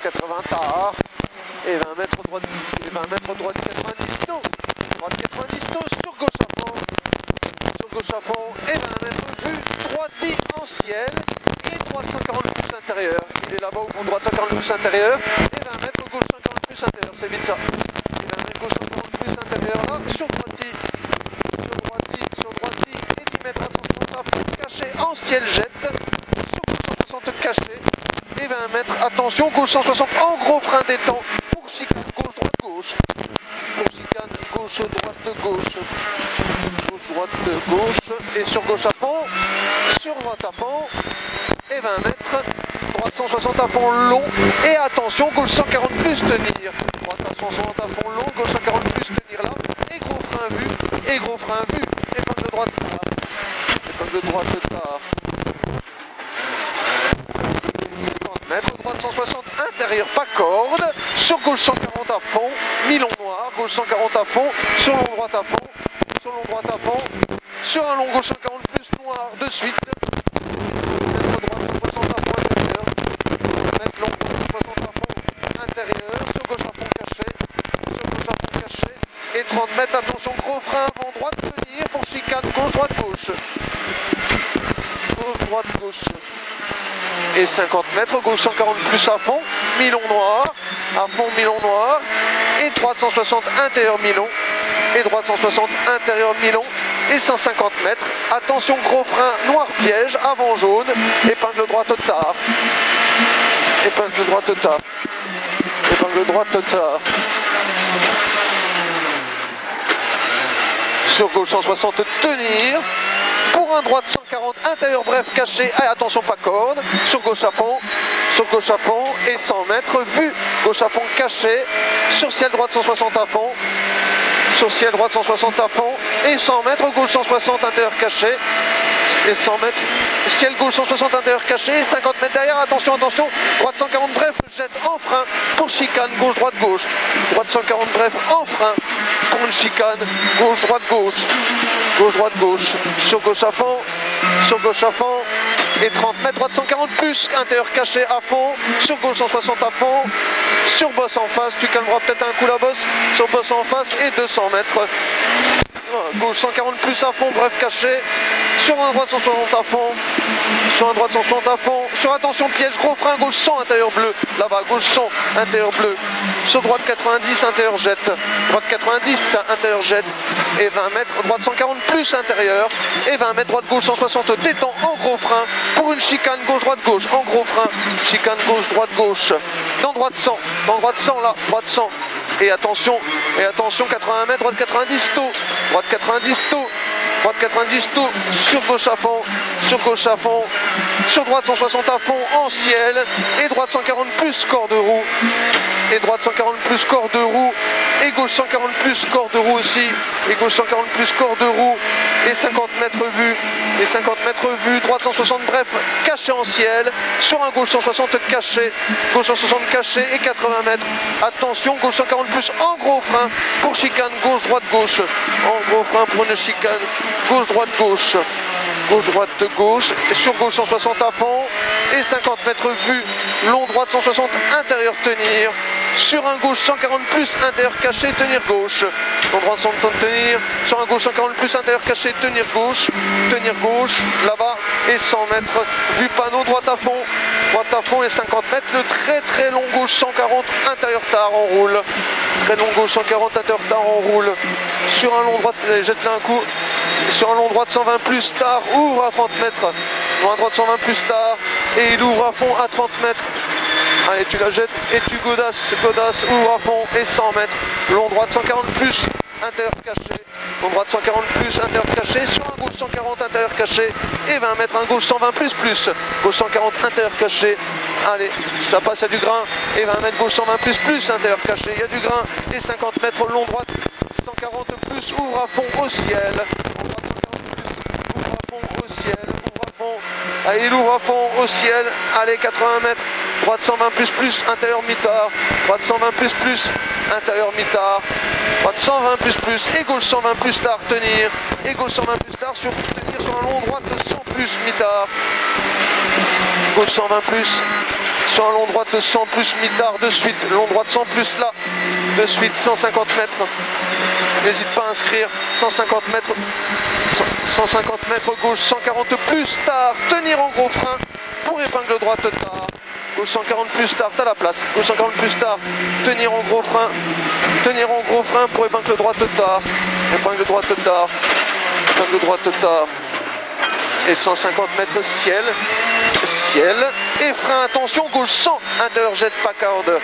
80 tard. Et 20 mètres droite, et 20 mètres droite 90 tôt. Droite 90 tôt sur gauche à fond. Sur gauche à fond. Et 20 mètres vue, droite en ciel. Et droite 140 plus intérieur. Il est là-bas au fond, droite 140 plus intérieur. Et 20 mètres gauche 140 plus intérieur. C'est vite ça. Et 20 mètres gauche 140 plus intérieur là. Sur droite. Sur droite. Et 10 mètres à 160 à fond. Caché en ciel jette. Sur gauche 160 caché. Et 20 mètres, attention, gauche 160 en gros frein d'étang. Pour chicane gauche, droite, gauche. Pour chicane gauche, droite, gauche. Gauche, droite, gauche. Et sur gauche à fond. Sur droite à fond. Et 20 mètres. Droite 160 à fond long. Et attention, gauche 140 plus tenir. Droite à 160 à fond long. Gauche 140 plus tenir là. Et gros frein vu. Et gros frein vu. Épingle droite tard. Épingle droite tard. Mètre, droite 160, intérieur, pas corde, sur gauche 140 à fond, mi-long noir, gauche 140 à fond, sur long droite à fond, sur long droite à fond, sur un long gauche 140 plus noir, de suite, mètre droite 160 à fond intérieur, mètre long gauche 160 à fond intérieur, sur gauche à fond caché, sur gauche à fond caché, et 30 mètres, attention, gros frein avant droite, tenir, pour chicane, gauche, droite, gauche, gauche, droite, gauche. Et 50 mètres, gauche 140 plus à fond, mi-long noir, à fond mi-long noir, et droite 160 intérieur mi-long, et droite 160 intérieur mi-long, et 150 mètres, attention gros frein noir piège, avant jaune, épingle droite tard, épingle droite tard, épingle droite tard. Sur gauche 160 tenir. Pour un droite 140, intérieur bref caché, et attention pas corde, sur gauche à fond, et 100 mètres, vue, gauche à fond caché, sur ciel droite 160 à fond, sur ciel droite 160 à fond, et 100 mètres, gauche 160, intérieur caché, et 100 mètres, ciel gauche 160, intérieur caché, et 50 mètres derrière, attention, attention, droite 140 bref, jette en frein, pour chicane, gauche, droite, gauche, droite 140 bref, en frein, pour une chicane, gauche, droite, gauche, gauche, droite, gauche, sur gauche à fond, et 30 mètres, droite 140 plus, intérieur caché à fond, sur gauche 160 à fond, sur bosse en face, tu calmeras peut-être un coup la bosse, sur bosse en face, et 200 mètres, gauche 140 plus à fond, bref caché, sur un droite 160 à fond, sur un droite 160 à fond, sur attention piège, gros frein, gauche 100, intérieur bleu, là-bas, gauche 100, intérieur bleu, sur droite 90, intérieur jette, droite 90, intérieur jette, et 20 mètres, droite 140 plus intérieur, et 20 mètres, droite gauche 160, détend en gros frein, pour une chicane gauche, droite, gauche, en gros frein, chicane gauche, droite, gauche, dans droite 100, là, droite 100, et attention, 80 mètres, droite 90 tôt, droite 90 tôt, droite 90 tôt, sur gauche à fond, sur droite 160 à fond, en ciel, et droite 140 plus corps de roue, et droite 140 plus corps de roue, et gauche 140 plus corps de roue aussi, et gauche 140 plus corps de roue, et 50 mètres vue, droite 160 bref, caché en ciel, sur un gauche 160 caché, gauche 160 caché, et 80 mètres, attention, gauche 140 plus en gros frein, pour chicane, gauche, droite, gauche, en gros frein pour une chicane, gauche, droite, gauche, gauche, droite, gauche, et sur gauche 160 à fond, et 50 mètres vue, long droite 160, intérieur tenir, sur un gauche 140 plus, intérieur caché, tenir gauche, long droite 160 tenir, sur un gauche 140 plus, intérieur caché, tenir gauche, là-bas, et 100 mètres, vue panneau, droite à fond, et 50 mètres, le très très long gauche 140, intérieur tard en roule, très long gauche 140, intérieur tard en roule, sur un long droite, jette-le un coup, sur un long droite 120 plus tard, ouvre à 30 mètres, long droite 120 plus tard, et il ouvre à fond à 30 mètres, allez tu la jettes, et tu godasses, ouvre à fond, et 100 mètres, long droite 140 plus, intérieur caché, long droite 140 plus, intérieur caché, sur un gauche 140, intérieur caché, et 20 mètres, un gauche 120 plus, gauche 140, intérieur caché, allez, ça passe à du grain, et 20 mètres, gauche 120 plus, intérieur caché, il y a du grain, et 50 mètres, long droite 140 plus, ouvre à fond au ciel, allez, il ouvre à fond au ciel, allez 80 mètres, droite 120 plus, intérieur mi-tard, droite 120 plus, intérieur mi-tard, droite 120 plus, et gauche 120 plus tard, tenir, et gauche 120 plus tard, tenir sur un long droite 100 plus mi-tard, gauche 120 plus, sur un long droite 100 plus mitard de suite, long droite 100 plus là, de suite 150 mètres, n'hésite pas à inscrire, 150 mètres, 150 mètres gauche, 140 plus tard, tenir en gros frein pour épingle droite tard, gauche 140 plus tard, t'as la place, gauche 140 plus tard, tenir en gros frein pour épingle droite tard, épingle droite tard, épingle droite tard, et 150 mètres ciel, et frein attention gauche 100, intérieur jette pas corde,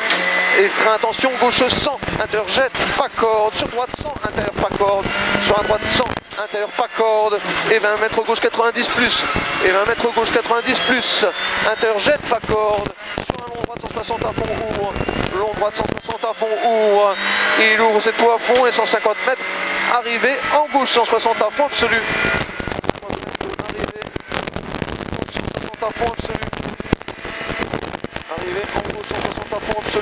et frein attention gauche 100, intérieur jette pas corde, sur droite 100, intérieur pas corde, sur un droite 100, intérieur pas corde, et 20 mètres gauche 90 plus, et 20 mètres gauche 90 plus, intérieur jette pas corde, sur un long droite 160 à fond ouvre, long droite 160 à fond ouvre, il ouvre cette fois à fond et 150 mètres, arrivé en gauche 160 à fond absolu. À fond absolu. Arrivé en gauche 160 à fond absolu.